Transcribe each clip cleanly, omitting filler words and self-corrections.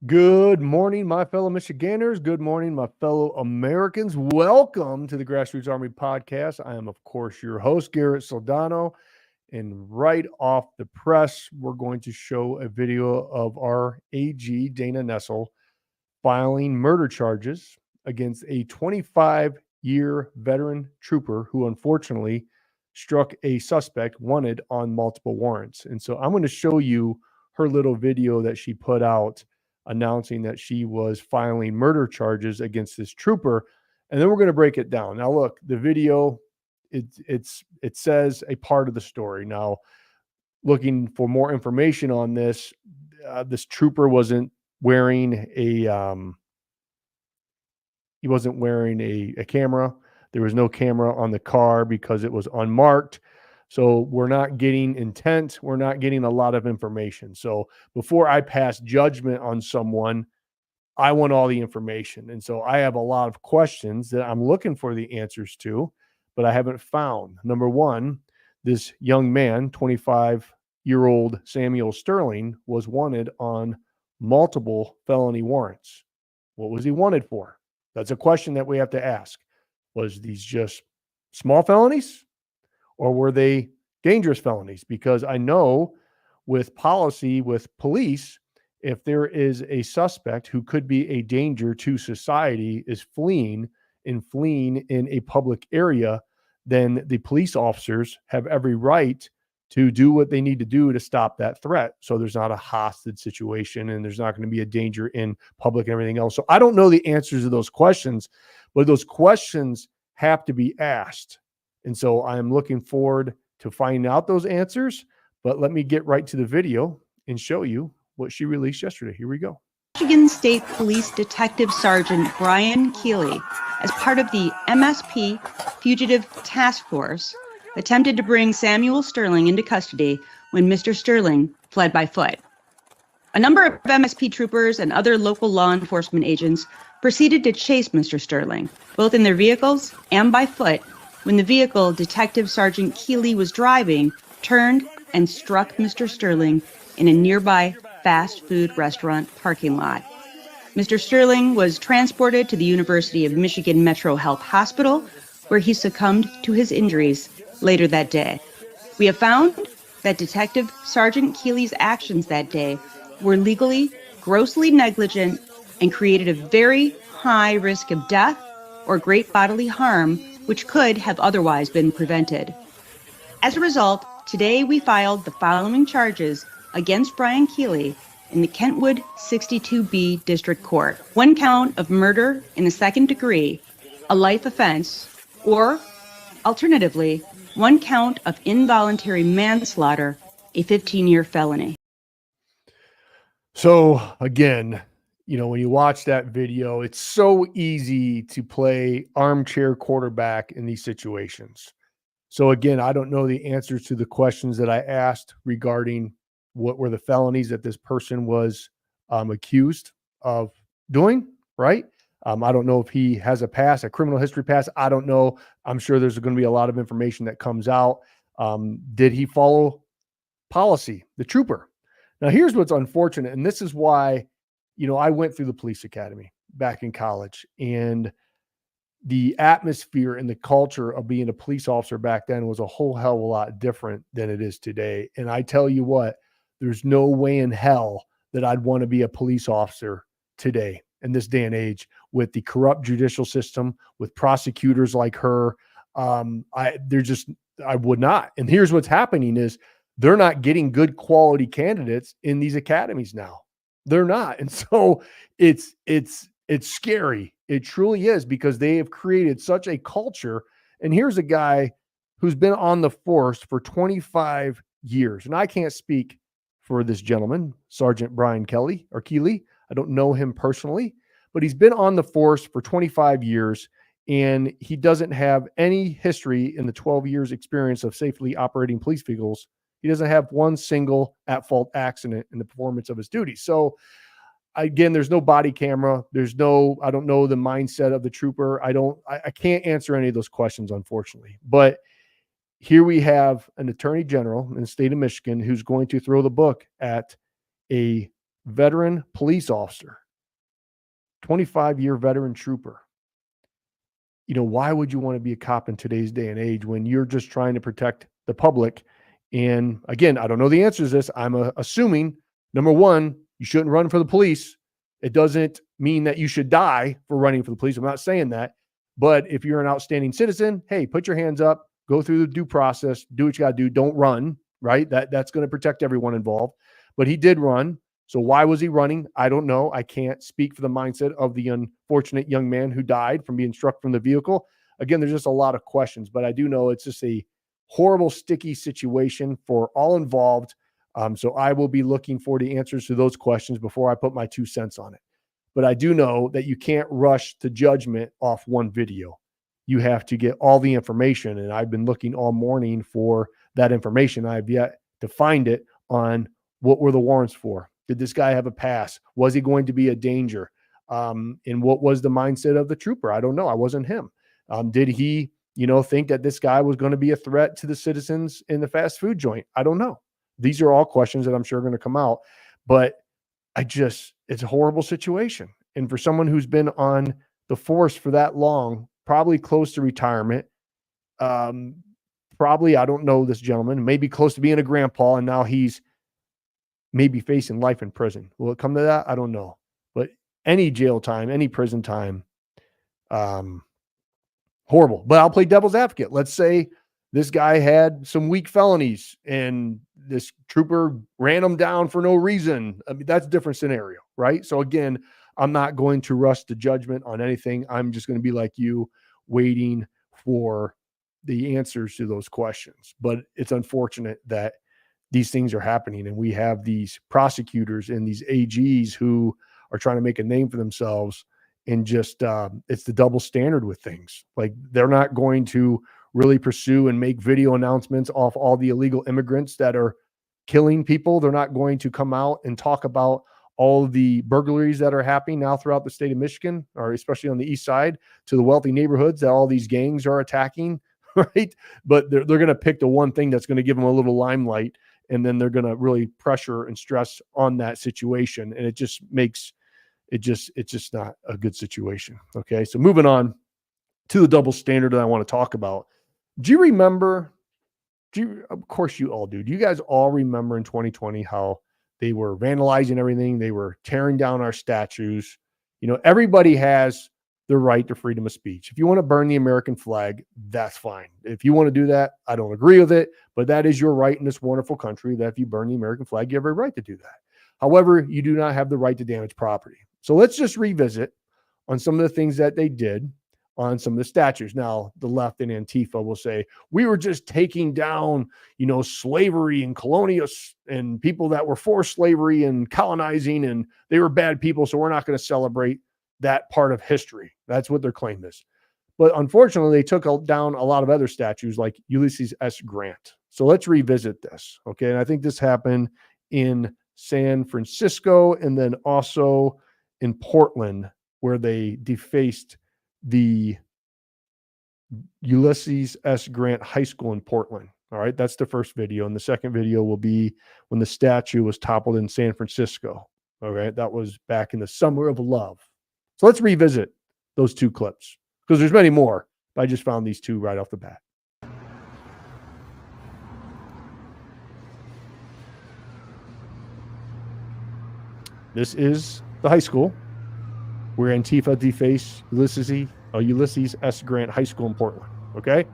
Good morning, my fellow Michiganders. Good morning, my fellow Americans. Welcome to the Grassroots Army podcast. I am, of course, your host, Garrett Soldano. And right off the press, we're going to show a video of our AG, Dana Nessel, filing murder charges against a 25-year veteran trooper who unfortunately struck a suspect wanted on multiple warrants. And so I'm going to show you her little video that she put out announcing that she was filing murder charges against this trooper. And then we're going to break it down. Now, look, the video, it says a part of the story. Now, looking for more information on this, this trooper wasn't wearing a camera. There was no camera on the car because it was unmarked. So we're not getting intent. We're not getting a lot of information. So before I pass judgment on someone, I want all the information. And so I have a lot of questions that I'm looking for the answers but I haven't found. Number one, this young man, 25-year-old Samuel Sterling, was wanted on multiple felony warrants. What was he wanted for? That's a question that we have to ask. Was these just small felonies or were they dangerous felonies? Because I know with policy, with police, if there is a suspect who could be a danger to society is fleeing in a public area, then the police officers have every right to do what they need to do to stop that threat. So there's not a hostage situation and there's not going to be a danger in public and everything else. So I don't know the answers to those questions, but those questions have to be asked. And so I'm looking forward to finding out those answers, but let me get right to the video and show you what she released yesterday. Here we go. Michigan State Police Detective Sergeant Brian Keeley, as part of the MSP Fugitive Task Force, attempted to bring Samuel Sterling into custody when Mr. Sterling fled by foot. A number of MSP troopers and other local law enforcement agents proceeded to chase Mr. Sterling, both in their vehicles and by foot, when the vehicle Detective Sergeant Keeley was driving turned and struck Mr. Sterling in a nearby fast food restaurant parking lot. Mr. Sterling was transported to the University of Michigan Metro Health Hospital, where he succumbed to his injuries later that day. We have found that Detective Sergeant Keeley's actions that day were legally grossly negligent and created a very high risk of death or great bodily harm, which could have otherwise been prevented. As a result, today we filed the following charges against Brian Keeley in the Kentwood 62B District Court. 1 count of murder in the second degree, a life offense, or alternatively, 1 count of involuntary manslaughter, a 15-year felony. So again, when you watch that video, it's so easy to play armchair quarterback in these situations. So again, I don't know the answers to the questions that I asked regarding what were the felonies that this person was accused of doing, right? I don't know if he has a criminal history past. I don't know. I'm sure there's going to be a lot of information that comes out. Did he follow policy, the trooper? Now, here's what's unfortunate, and this is why, I went through the police academy back in college, and the atmosphere and the culture of being a police officer back then was a whole hell of a lot different than it is today. And I tell you what, there's no way in hell that I'd want to be a police officer today in this day and age with the corrupt judicial system, with prosecutors like her. I would not. And here's what's happening is they're not getting good quality candidates in these academies now. They're not. And so it's scary. It truly is, because they have created such a culture. And here's a guy who's been on the force for 25 years. And I can't speak for this gentleman, Sergeant Brian Keeley. I don't know him personally, but he's been on the force for 25 years, and he doesn't have any history in the 12 years experience of safely operating police vehicles. He doesn't have one single at-fault accident in the performance of his duties. So again, there's no body camera. I don't know the mindset of the trooper. I can't answer any of those questions, unfortunately. But here we have an attorney general in the state of Michigan who's going to throw the book at a veteran police officer, 25-year veteran trooper. You know, why would you want to be a cop in today's day and age when you're just trying to protect the public? And again, I don't know the answer to this. I'm assuming, number one, you shouldn't run for the police. It doesn't mean that you should die for running for the police. I'm not saying that. But if you're an outstanding citizen, hey, put your hands up, go through the due process, do what you got to do. Don't run, right? That's going to protect everyone involved. But he did run. So why was he running? I don't know. I can't speak for the mindset of the unfortunate young man who died from being struck from the vehicle. Again, there's just a lot of questions, but I do know it's just a horrible, sticky situation for all involved. So I will be looking for the answers to those questions before I put my 2 cents on it. But I do know that you can't rush to judgment off one video. You have to get all the information. And I've been looking all morning for that information. I've yet to find it on what were the warrants for. Did this guy have a pass? Was he going to be a danger? And what was the mindset of the trooper? I don't know. I wasn't him. Did he, think that this guy was going to be a threat to the citizens in the fast food joint? I don't know. These are all questions that I'm sure are going to come out, but it's a horrible situation. And for someone who's been on the force for that long, probably close to retirement, probably, I don't know this gentleman, maybe close to being a grandpa, and now he's maybe facing life in prison. Will it come to that? I don't know. But any jail time, any prison time, horrible. But I'll play devil's advocate. Let's say this guy had some weak felonies and this trooper ran him down for no reason. I mean, that's a different scenario, right? So again, I'm not going to rush to judgment on anything. I'm just going to be like you, waiting for the answers to those questions. But it's unfortunate that these things are happening, and we have these prosecutors and these AGs who are trying to make a name for themselves, and just it's the double standard with things. Like, they're not going to really pursue and make video announcements off all the illegal immigrants that are killing people. They're not going to come out and talk about all the burglaries that are happening now throughout the state of Michigan, or especially on the east side, to the wealthy neighborhoods that all these gangs are attacking, right? But they're going to pick the one thing that's going to give them a little limelight, and then they're going to really pressure and stress on that situation. And it just makes it's just not a good situation. Okay. So moving on to the double standard that I want to talk about. Do you remember, of course you all do. Do you guys all remember in 2020 how they were vandalizing everything? They were tearing down our statues. Everybody has the right to freedom of speech. If you want to burn the American flag, that's fine. If you want to do that, I don't agree with it, but that is your right in this wonderful country, that if you burn the American flag, you have a right to do that. However, you do not have the right to damage property. So let's just revisit on some of the things that they did on some of the statues. Now, the left and Antifa will say, we were just taking down, slavery and colonial and people that were for slavery and colonizing, and they were bad people, so we're not going to celebrate that part of history. That's what their claim is. But unfortunately, they took down a lot of other statues like Ulysses S. Grant. So let's revisit this, okay? And I think this happened in San Francisco and then also in Portland, where they defaced the Ulysses S. Grant High School in Portland. All right, that's the first video. And the second video will be when the statue was toppled in San Francisco. All right, that was back in the summer of love. So let's revisit those two clips, because there's many more, but I just found these two right off the bat. This is the high school where Antifa defaced Ulysses S. Grant High School in Portland, okay?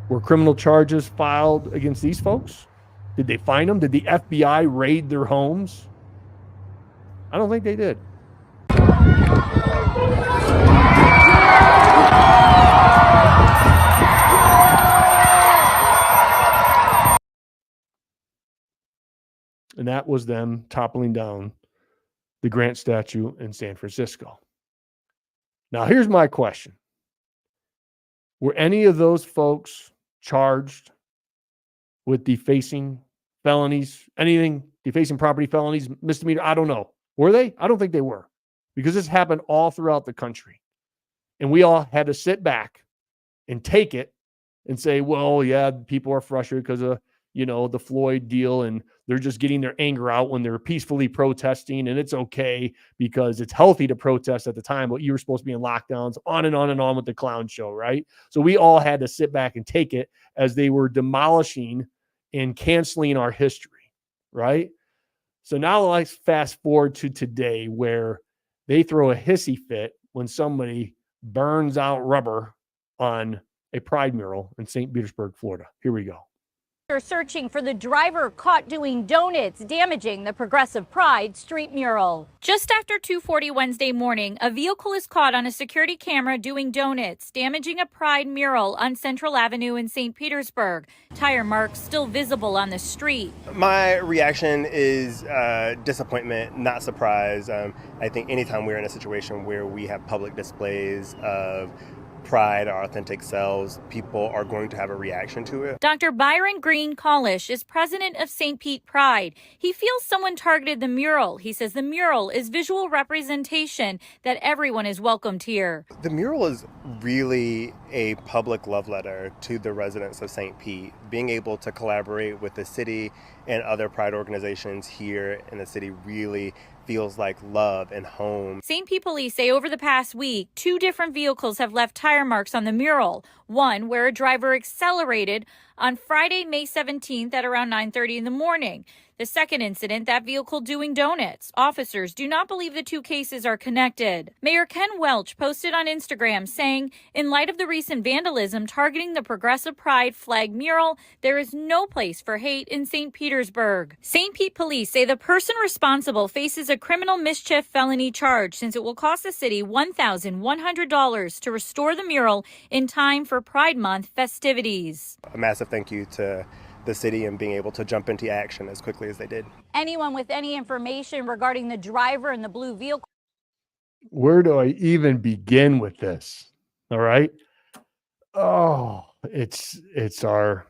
Were criminal charges filed against these folks? Did they find them? Did the FBI raid their homes? I don't think they did. And that was them toppling down the Grant statue in San Francisco. Now, here's my question. Were any of those folks charged with defacing felonies, anything, defacing property felonies, misdemeanor? I don't know. Were they? I don't think they were, because this happened all throughout the country. And we all had to sit back and take it and say, well, yeah, people are frustrated because of, the Floyd deal, and they're just getting their anger out when they're peacefully protesting, and it's okay because it's healthy to protest at the time, but you were supposed to be in lockdowns, on and on and on with the clown show, right? So we all had to sit back and take it as they were demolishing and canceling our history, right? So now let's fast forward to today, where they throw a hissy fit when somebody burns out rubber on a pride mural in St. Petersburg, Florida. Here we go. They're searching for the driver caught doing donuts, damaging the Progressive Pride street mural. Just after 2:40 Wednesday morning, a vehicle is caught on a security camera doing donuts, damaging a Pride mural on Central Avenue in St. Petersburg. Tire marks still visible on the street. My reaction is disappointment, not surprise. I think anytime we're in a situation where we have public displays of pride, our authentic selves, people are going to have a reaction to it. Dr. Byron Green Collish is president of St. Pete Pride. He feels someone targeted the mural. He says the mural is visual representation that everyone is welcomed here. The mural is really a public love letter to the residents of St. Pete. Being able to collaborate with the city and other pride organizations here in the city really feels like love and home. St. Pete police say over the past week, 2 different vehicles have left tire marks on the mural. One where a driver accelerated on Friday, May 17th at around 9:30 in the morning. The second incident, that vehicle doing donuts. Officers do not believe the 2 cases are connected. Mayor Ken Welch posted on Instagram saying, in light of the recent vandalism targeting the Progressive Pride flag mural, there is no place for hate in St. Petersburg. St. Pete police say the person responsible faces a criminal mischief felony charge since it will cost the city $1,100 to restore the mural in time for Pride Month festivities. A massive thank you to the city and being able to jump into action as quickly as they did. Anyone with any information regarding the driver in the blue vehicle? Where do I even begin with this? All right. Oh, it's our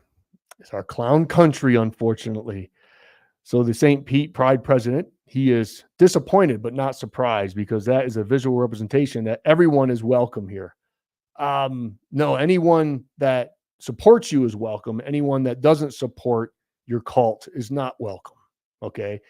clown country, unfortunately. So the St. Pete Pride president, he is disappointed but not surprised, because that is a visual representation that everyone is welcome here. No, anyone that supports you is welcome. Anyone that doesn't support your cult is not welcome. Okay.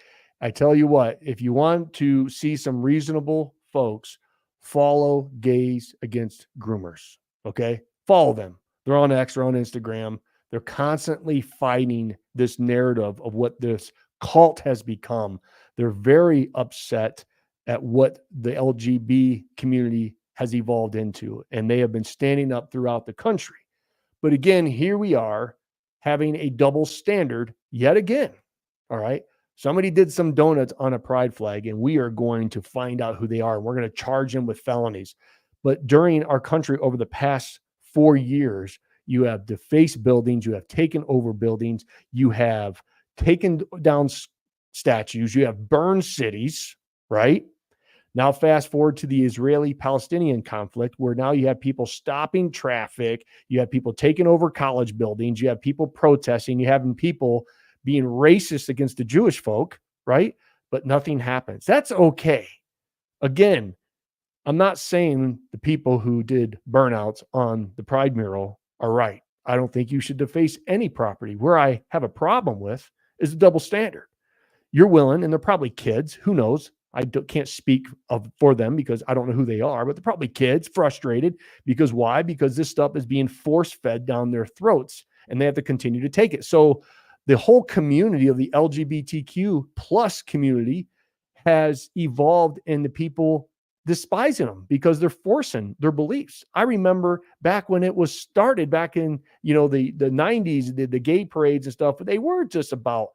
I tell you what, if you want to see some reasonable folks, follow Gays Against Groomers. Okay. Follow them. They're on X, they're on Instagram. They're constantly fighting this narrative of what this cult has become. They're very upset at what the LGBT community has evolved into, and they have been standing up throughout the country. But again, here we are having a double standard yet again. All right. Somebody did some donuts on a pride flag, and we are going to find out who they are. And we're going to charge them with felonies. But during our country over the past 4 years, you have defaced buildings, you have taken over buildings, you have taken down statues, you have burned cities, right? Now, fast forward to the Israeli-Palestinian conflict, where now you have people stopping traffic, you have people taking over college buildings, you have people protesting, you have people being racist against the Jewish folk, right? But nothing happens. That's okay. Again, I'm not saying the people who did burnouts on the Pride mural are right. I don't think you should deface any property. Where I have a problem with is the double standard. You're willing, and they're probably kids, who knows? I can't speak for them because I don't know who they are, but they're probably kids, frustrated. Because why? Because this stuff is being force-fed down their throats, and they have to continue to take it. So the whole community of the LGBTQ plus community has evolved into people despising them because they're forcing their beliefs. I remember back when it was started back in, the 90s, the gay parades and stuff, but they weren't just about,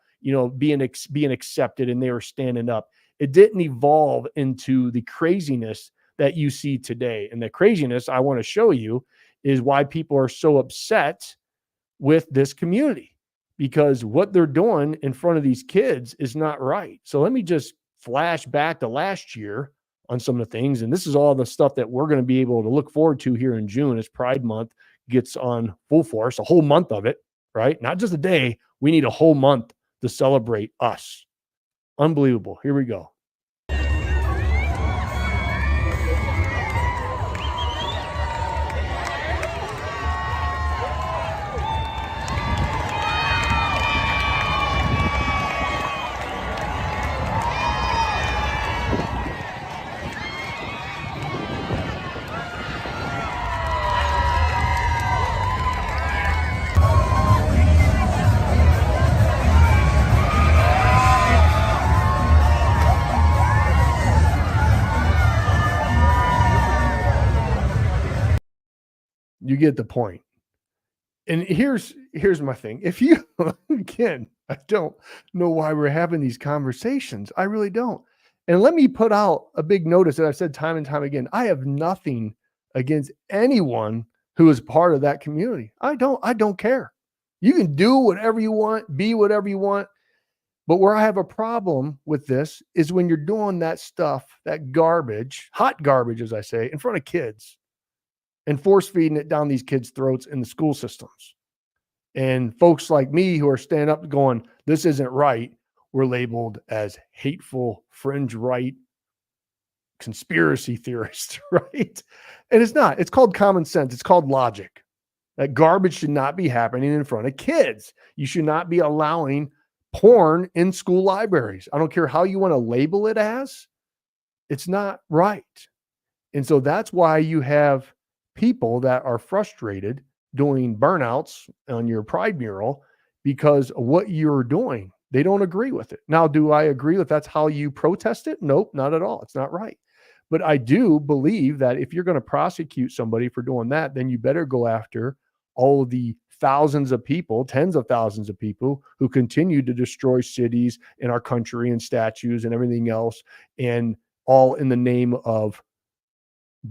being accepted, and they were standing up. It didn't evolve into the craziness that you see today. And the craziness I want to show you is why people are so upset with this community, because what they're doing in front of these kids is not right. So let me just flash back to last year on some of the things. And this is all the stuff that we're going to be able to look forward to here in June as Pride Month gets on full force, a whole month of it, right? Not just a day. We need a whole month to celebrate us. Unbelievable. Here we go. get the point. And here's my thing. If you, again, I don't know why we're having these conversations. I really don't. And let me put out a big notice that I've said time and time again. I have nothing against anyone who is part of that community. I don't care. You can do whatever you want, be whatever you want. But where I have a problem with this is when you're doing that stuff, that garbage, hot garbage, as I say, in front of kids and force feeding it down these kids' throats in the school systems. And folks like me who are standing up going, this isn't right, we're labeled as hateful, fringe right, conspiracy theorists, right? And it's not. It's called common sense. It's called logic. That garbage should not be happening in front of kids. You should not be allowing porn in school libraries. I don't care how you want to label it as. It's not right. And so that's why you have people that are frustrated doing burnouts on your Pride mural because of what you're doing. They don't agree with it. Now, do I agree that that's how you protest it? Nope, not at all. It's not right. But I do believe that if you're going to prosecute somebody for doing that, then you better go after all of the thousands of people, tens of thousands of people who continue to destroy cities in our country and statues and everything else, and all in the name of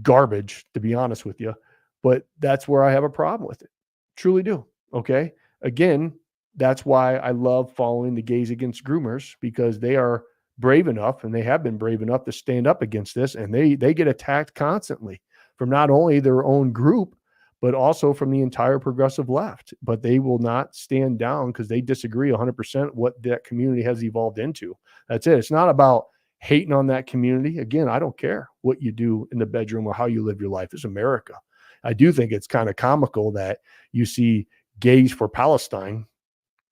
garbage, to be honest with you. But that's where I have a problem with it. Truly do. Okay. Again, that's why I love following the Gays Against Groomers, because they are brave enough, and they have been brave enough to stand up against this. And they get attacked constantly from not only their own group, but also from the entire progressive left. But they will not stand down because they disagree 100% what that community has evolved into. That's it. It's not about hating on that community. Again, I don't care what you do in the bedroom or how you live your life. It's America. I do think it's kind of comical that you see Gays for Palestine,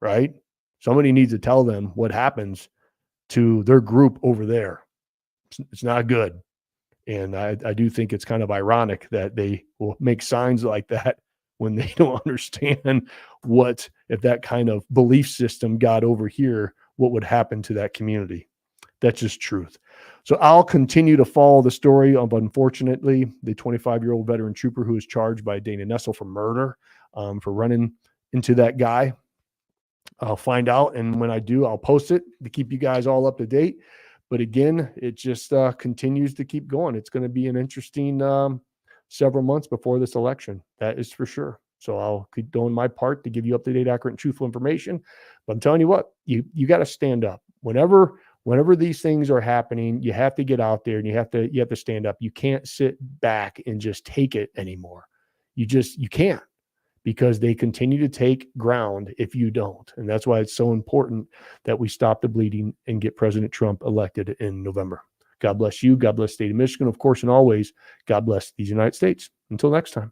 right? Somebody needs to tell them what happens to their group over there. It's not good. And I do think it's kind of ironic that they will make signs like that when they don't understand what, if that kind of belief system got over here, what would happen to that community. That's just truth. So I'll continue to follow the story of, unfortunately, the 25-year-old veteran trooper who is charged by Dana Nessel for murder, for running into that guy. I'll find out, and when I do, I'll post it to keep you guys all up to date. But again, it just continues to keep going. It's going to be an interesting several months before this election. That is for sure. So I'll keep doing my part to give you up-to-date, accurate, and truthful information. But I'm telling you what, you got to stand up. Whenever these things are happening, you have to get out there and you have to stand up. You can't sit back and just take it anymore. You can't, because they continue to take ground if you don't. And that's why it's so important that we stop the bleeding and get President Trump elected in November. God bless you. God bless the state of Michigan, of course, and always, God bless these United States. Until next time.